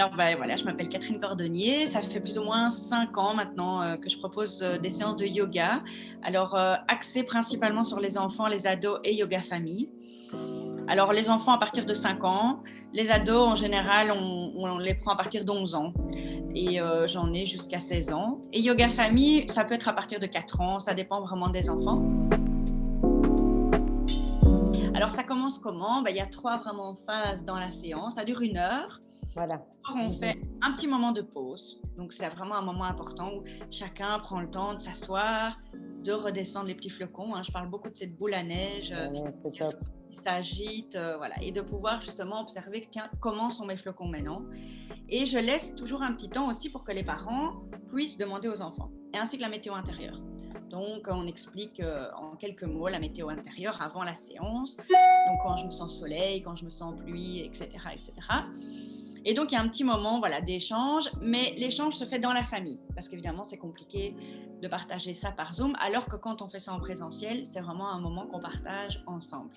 Alors, ben, voilà, je m'appelle Catherine Cordonnier. Ça fait plus ou moins 5 ans maintenant que je propose des séances de yoga. Alors, axées principalement sur les enfants, les ados et yoga famille. Alors, les enfants à partir de 5 ans. Les ados, en général, on les prend à partir d'11 ans. Et j'en ai jusqu'à 16 ans. Et yoga famille, ça peut être à partir de 4 ans. Ça dépend vraiment des enfants. Alors, ça commence comment? Ben, il y a 3 vraiment phases dans la séance. Ça dure 1 heure. Voilà. On fait un petit moment de pause. Donc, c'est vraiment un moment important où chacun prend le temps de s'asseoir, de redescendre les petits flocons. Je parle beaucoup de cette boule à neige C'est top. qui s'agite, voilà, et de pouvoir justement observer comment sont mes flocons maintenant. Et je laisse toujours un petit temps aussi pour que les parents puissent demander aux enfants, et ainsi que la météo intérieure. Donc, on explique en quelques mots la météo intérieure avant la séance. Donc, quand je me sens soleil, quand je me sens pluie, etc., etc. Et donc, il y a un petit moment d'échange, mais l'échange se fait dans la famille, parce qu'évidemment, c'est compliqué de partager ça par Zoom, alors que quand on fait ça en présentiel, c'est vraiment un moment qu'on partage ensemble.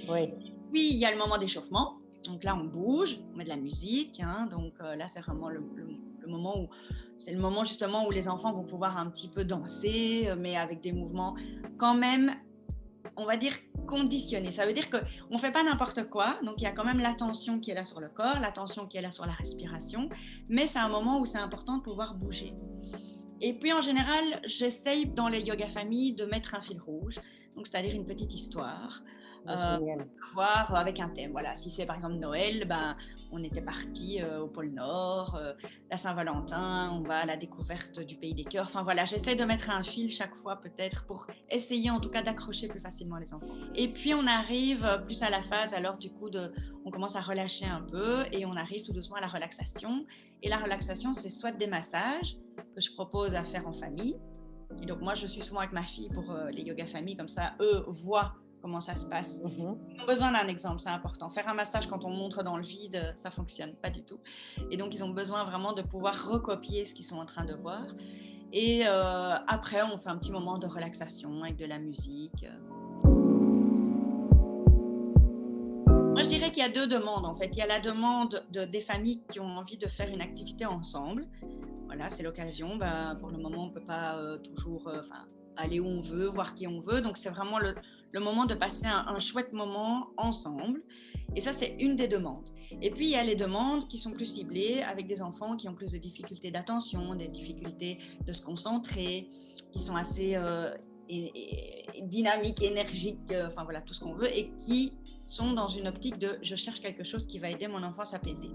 Oui. Puis, il y a le moment d'échauffement. Donc là, on bouge, on met de la musique. Donc là, c'est vraiment le moment où c'est le moment justement où les enfants vont pouvoir un petit peu danser, mais avec des mouvements quand même, on va dire, conditionnés. Ça veut dire qu'on ne fait pas n'importe quoi. Donc, il y a quand même l'attention qui est là sur le corps, l'attention qui est là sur la respiration. Mais c'est un moment où c'est important de pouvoir bouger. Et puis, en général, j'essaye dans les yoga familles de mettre un fil rouge. Donc, c'est-à-dire une petite histoire. Voir avec un thème. Voilà, si c'est par exemple Noël, on était parti au pôle Nord, la Saint-Valentin, on va à la découverte du pays des cœurs. Enfin voilà, j'essaie de mettre un fil chaque fois peut-être pour essayer en tout cas d'accrocher plus facilement les enfants. Et puis on arrive plus à la phase alors du coup on commence à relâcher un peu et on arrive tout doucement à la relaxation. Et la relaxation, c'est soit des massages que je propose à faire en famille. Et donc moi, je suis souvent avec ma fille pour les yoga familles, comme ça, eux voient comment ça se passe. Ils ont besoin d'un exemple, c'est important. Faire un massage quand on montre dans le vide, ça fonctionne pas du tout. Et donc, ils ont besoin vraiment de pouvoir recopier ce qu'ils sont en train de voir. Et après, on fait un petit moment de relaxation avec de la musique. Moi, je dirais qu'il y a 2 demandes, en fait. Il y a la demande des familles qui ont envie de faire une activité ensemble. Voilà, c'est l'occasion. Pour le moment, on ne peut pas toujours aller où on veut, voir qui on veut. Donc, c'est vraiment le moment de passer un chouette moment ensemble. Et ça, c'est une des demandes. Et puis, il y a les demandes qui sont plus ciblées avec des enfants qui ont plus de difficultés d'attention, des difficultés de se concentrer, qui sont assez dynamiques, énergiques, enfin voilà, tout ce qu'on veut, et qui sont dans une optique de « je cherche quelque chose qui va aider mon enfant à s'apaiser ».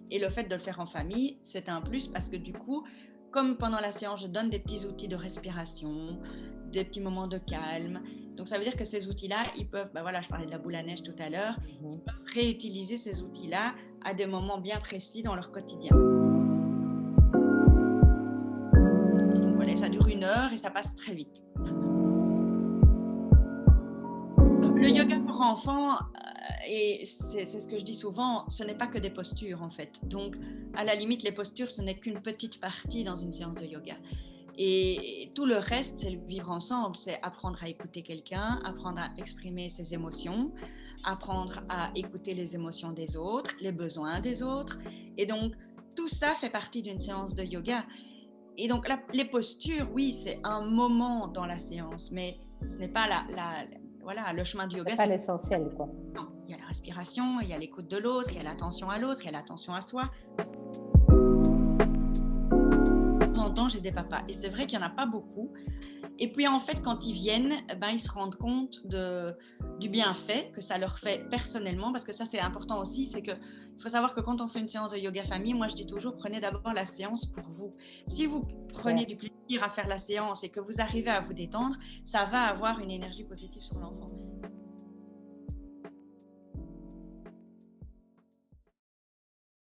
Et le fait de le faire en famille, c'est un plus parce que du coup, comme pendant la séance, je donne des petits outils de respiration, des petits moments de calme. Donc, ça veut dire que ces outils-là, ils peuvent, je parlais de la boule à neige tout à l'heure, ils peuvent réutiliser ces outils-là à des moments bien précis dans leur quotidien. Et donc, voilà, ça dure 1 heure et ça passe très vite. Le yoga pour enfants, et c'est ce que je dis souvent, ce n'est pas que des postures en fait. Donc, à la limite, les postures, ce n'est qu'une petite partie dans une séance de yoga. Et tout le reste, c'est le vivre ensemble, c'est apprendre à écouter quelqu'un, apprendre à exprimer ses émotions, apprendre à écouter les émotions des autres, les besoins des autres. Et donc, tout ça fait partie d'une séance de yoga. Et donc, les postures, oui, c'est un moment dans la séance, mais ce n'est pas le chemin du yoga. C'est pas l'essentiel, quoi. Non, il y a la respiration, il y a l'écoute de l'autre, il y a l'attention à l'autre, il y a l'attention à soi. De temps en temps, j'ai des papas, et c'est vrai qu'il n'y en a pas beaucoup. Et puis, en fait, quand ils viennent, ils se rendent compte du bienfait que ça leur fait personnellement, parce que ça, c'est important aussi, c'est que il faut savoir que quand on fait une séance de yoga famille, moi, je dis toujours, prenez d'abord la séance pour vous. Si vous prenez du plaisir à faire la séance et que vous arrivez à vous détendre, ça va avoir une énergie positive sur l'enfant.